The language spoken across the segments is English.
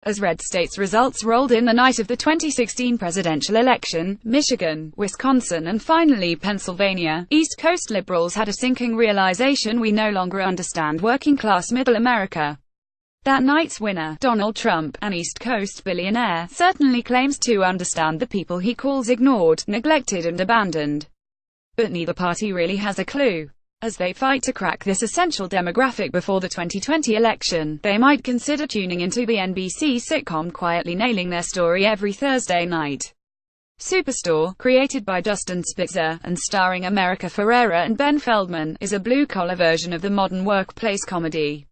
As red states' results rolled in the night of the 2016 presidential election, Michigan, Wisconsin and finally Pennsylvania, East Coast liberals had a sinking realization: we no longer understand working-class middle America. That night's winner, Donald Trump, an East Coast billionaire, certainly claims to understand the people he calls ignored, neglected and abandoned. But neither party really has a clue. As they fight to crack this essential demographic before the 2020 election, they might consider tuning into the NBC sitcom quietly nailing their story every Thursday night. Superstore, created by Dustin Spitzer, and starring America Ferrera and Ben Feldman, is a blue-collar version of the modern workplace comedy.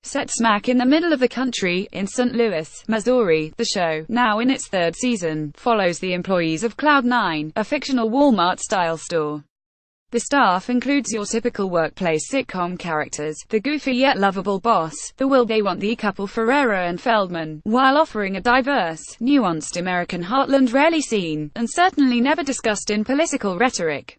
Set smack in the middle of the country, in St. Louis, Missouri, the show, now in its third season, follows the employees of Cloud9, a fictional Walmart-style store. The staff includes your typical workplace sitcom characters, the goofy yet lovable boss, the will-they-won't-they couple Ferrera and Feldman, while offering a diverse, nuanced American heartland rarely seen, and certainly never discussed in political rhetoric.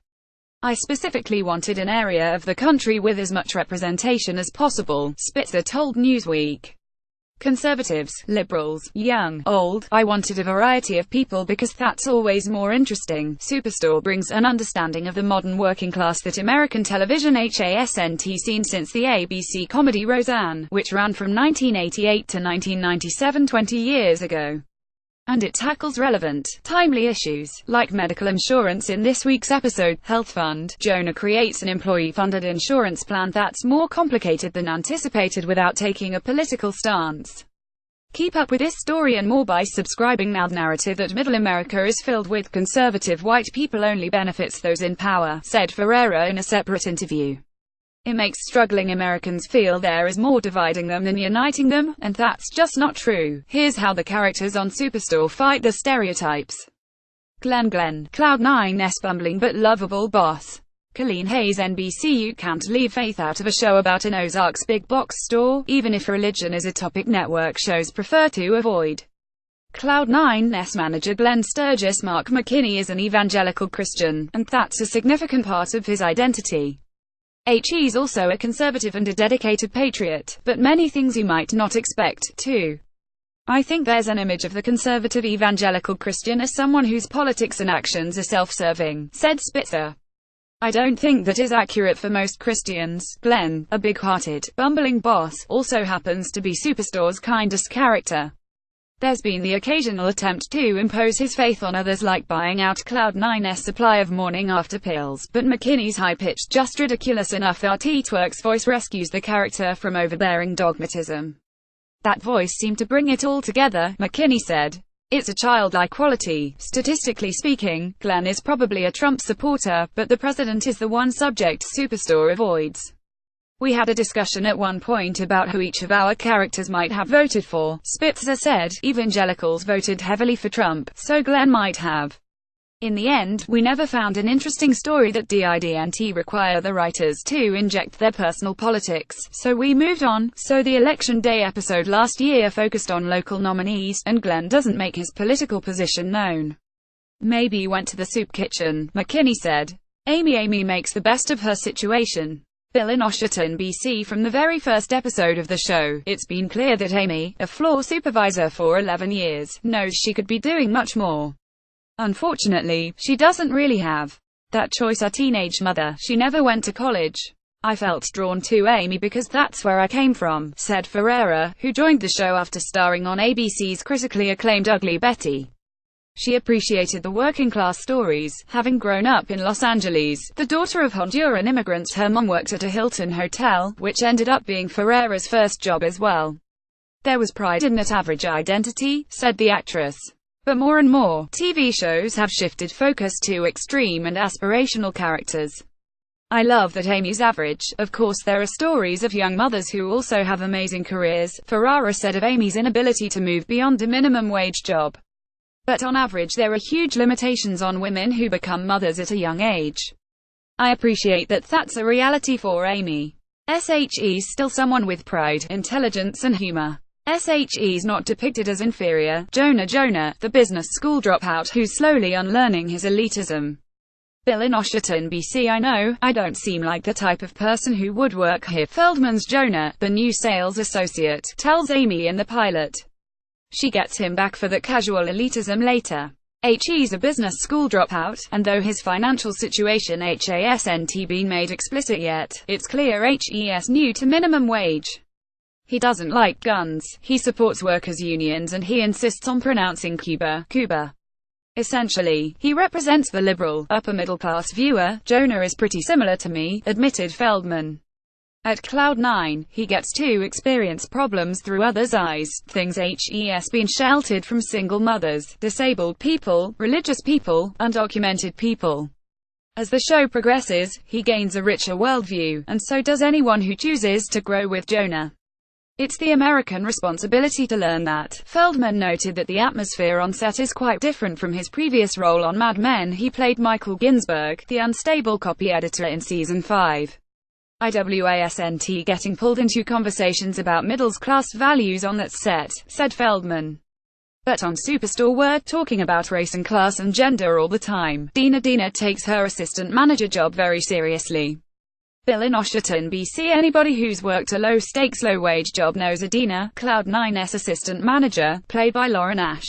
I specifically wanted an area of the country with as much representation as possible, Spitzer told Newsweek. Conservatives, liberals, young, old, I wanted a variety of people because that's always more interesting. Superstore brings an understanding of the modern working class that American television hasn't seen since the ABC comedy Roseanne, which ran from 1988 to 1997, 20 years ago. And it tackles relevant, timely issues, like medical insurance. In this week's episode, Health Fund, Jonah creates an employee-funded insurance plan that's more complicated than anticipated without taking a political stance. Keep up with this story and more by subscribing now. The narrative that middle America is filled with conservative white people only benefits those in power, said Ferrera in a separate interview. It makes struggling Americans feel there is more dividing them than uniting them, and that's just not true. Here's how the characters on Superstore fight the stereotypes. Glenn, Cloud9's bumbling but lovable boss. Colleen Hayes, NBC. You can't leave faith out of a show about an Ozarks big box store, even if religion is a topic network shows prefer to avoid. Cloud9's manager Glenn Sturgis. Mark McKinney is an evangelical Christian, and that's a significant part of his identity. He's also a conservative and a dedicated patriot, but many things you might not expect, too. I think there's an image of the conservative evangelical Christian as someone whose politics and actions are self-serving, said Spitzer. I don't think that is accurate for most Christians. Glenn, a big-hearted, bumbling boss, also happens to be Superstore's kindest character. There's been the occasional attempt to impose his faith on others, like buying out Cloud9's supply of morning-after pills, but McKinney's high-pitched, just ridiculous enough that Twerk's voice rescues the character from overbearing dogmatism. That voice seemed to bring it all together, McKinney said. It's a childlike quality. Statistically speaking, Glenn is probably a Trump supporter, but the president is the one subject Superstore avoids. We had a discussion at one point about who each of our characters might have voted for, Spitzer said. Evangelicals voted heavily for Trump, so Glenn might have. In the end, we never found an interesting story that didn't require the writers to inject their personal politics, so we moved on. So the Election Day episode last year focused on local nominees, and Glenn doesn't make his political position known. Maybe went to the soup kitchen, McKinney said. Amy makes the best of her situation. Bill in Washington, BC. From the very first episode of the show, it's been clear that Amy, a floor supervisor for 11 years, knows she could be doing much more. Unfortunately, she doesn't really have that choice. A teenage mother, she never went to college. I felt drawn to Amy because that's where I came from, said Ferrera, who joined the show after starring on ABC's critically acclaimed Ugly Betty. She appreciated the working-class stories. Having grown up in Los Angeles, the daughter of Honduran immigrants, her mom worked at a Hilton hotel, which ended up being Ferrera's first job as well. There was pride in that average identity, said the actress. But more and more, TV shows have shifted focus to extreme and aspirational characters. I love that Amy's average. Of course there are stories of young mothers who also have amazing careers, Ferrera said of Amy's inability to move beyond a minimum wage job. But on average there are huge limitations on women who become mothers at a young age. I appreciate that that's a reality for Amy. She's still someone with pride, intelligence and humor. She's not depicted as inferior. Jonah, the business school dropout who's slowly unlearning his elitism. Bill in Washington, BC. I know, I don't seem like the type of person who would work here. Feldman's Jonah, the new sales associate, tells Amy in the pilot. She gets him back for that casual elitism later. He's a business school dropout, and though his financial situation hasn't been made explicit yet, it's clear he's new to minimum wage. He doesn't like guns, he supports workers' unions, and he insists on pronouncing Cuba. Essentially, he represents the liberal, upper-middle-class viewer. Jonah is pretty similar to me, admitted Feldman. At Cloud9, he gets to experience problems through others' eyes, things he's been sheltered from: single mothers, disabled people, religious people, undocumented people. As the show progresses, he gains a richer worldview, and so does anyone who chooses to grow with Jonah. It's the American responsibility to learn that. Feldman noted that the atmosphere on set is quite different from his previous role on Mad Men. He played Michael Ginsberg, the unstable copy editor in season 5. Wasn't getting pulled into conversations about middle-class values on that set, said Feldman. But on Superstore we're talking about race and class and gender all the time. Dina takes her assistant manager job very seriously. Bill in Washington, BC. Anybody who's worked a low-stakes, low-wage job knows Adina, Cloud9's assistant manager, played by Lauren Ash.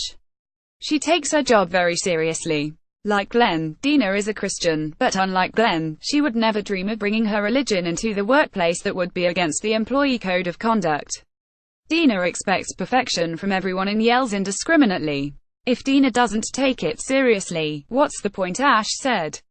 She takes her job very seriously. Like Glenn, Dina is a Christian, but unlike Glenn, she would never dream of bringing her religion into the workplace. That would be against the employee code of conduct. Dina expects perfection from everyone and yells indiscriminately. If Dina doesn't take it seriously, what's the point? Ash said.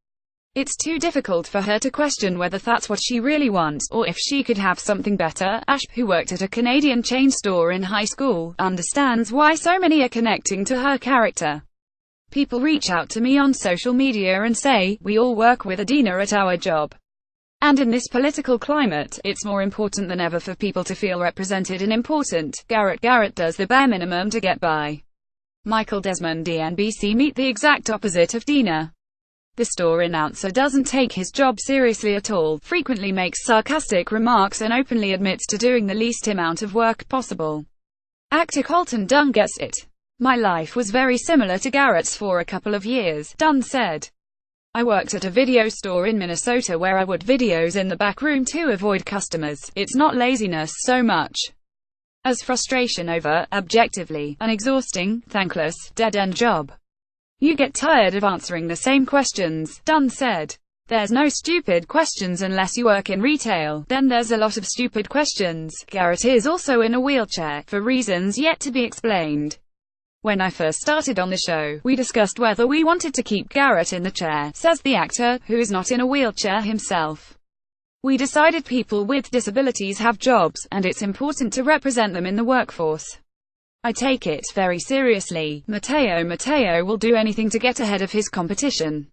It's too difficult for her to question whether that's what she really wants, or if she could have something better. Ash, who worked at a Canadian chain store in high school, understands why so many are connecting to her character. People reach out to me on social media and say, we all work with Adina at our job. And in this political climate, it's more important than ever for people to feel represented and important. Garrett does the bare minimum to get by. Michael Desmond, NBC. Meet the exact opposite of Dina. The store announcer doesn't take his job seriously at all, frequently makes sarcastic remarks, and openly admits to doing the least amount of work possible. Actor Colton Dunn gets it. My life was very similar to Garrett's for a couple of years, Dunn said. I worked at a video store in Minnesota where I would videos in the back room to avoid customers. It's not laziness so much as frustration over, objectively, an exhausting, thankless, dead-end job. You get tired of answering the same questions, Dunn said. There's no stupid questions unless you work in retail, then there's a lot of stupid questions. Garrett is also in a wheelchair, for reasons yet to be explained. When I first started on the show, we discussed whether we wanted to keep Garrett in the chair, says the actor, who is not in a wheelchair himself. We decided people with disabilities have jobs, and it's important to represent them in the workforce. I take it very seriously. Mateo will do anything to get ahead of his competition.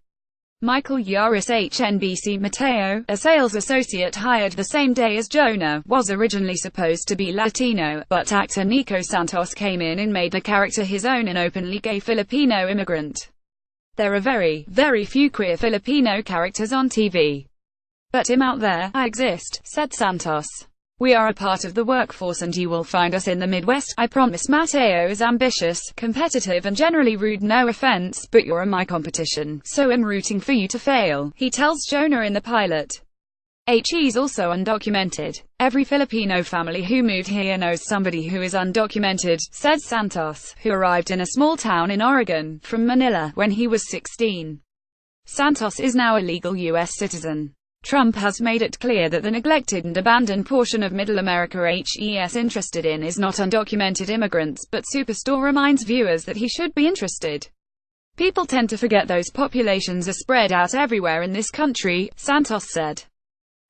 Michael Yaris, HNBC. Mateo, a sales associate hired the same day as Jonah, was originally supposed to be Latino, but actor Nico Santos came in and made the character his own, an openly gay Filipino immigrant. There are very, very few queer Filipino characters on TV. But him out there, I exist, said Santos. We are a part of the workforce and you will find us in the Midwest, I promise. Mateo is ambitious, competitive and generally rude. No offense, but you're my competition, so I'm rooting for you to fail, he tells Jonah in the pilot. He's also undocumented. Every Filipino family who moved here knows somebody who is undocumented, said Santos, who arrived in a small town in Oregon, from Manila, when he was 16. Santos is now a legal U.S. citizen. Trump has made it clear that the neglected and abandoned portion of Middle America he's interested in is not undocumented immigrants, but Superstore reminds viewers that he should be interested. People tend to forget those populations are spread out everywhere in this country, Santos said.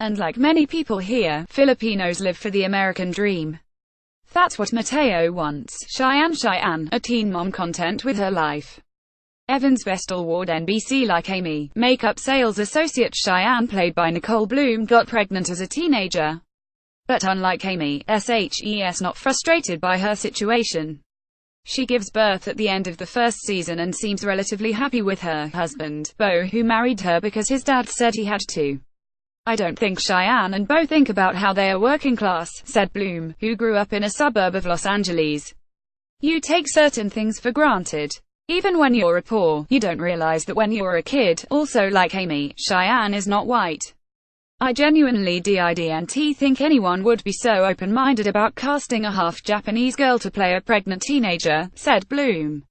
And like many people here, Filipinos live for the American dream. That's what Mateo wants. Cheyenne, a teen mom content with her life. Evans Vestal Ward, NBC. Like Amy, makeup sales associate Cheyenne, played by Nicole Bloom, got pregnant as a teenager. But unlike Amy, she's not frustrated by her situation. She gives birth at the end of the first season and seems relatively happy with her husband, Bo, who married her because his dad said he had to. I don't think Cheyenne and Bo think about how they are working class, said Bloom, who grew up in a suburb of Los Angeles. You take certain things for granted. Even when you're a poor, you don't realize that when you're a kid. Also, like Amy, Cheyenne is not white. I genuinely didn't think anyone would be so open-minded about casting a half-Japanese girl to play a pregnant teenager, said Bloom.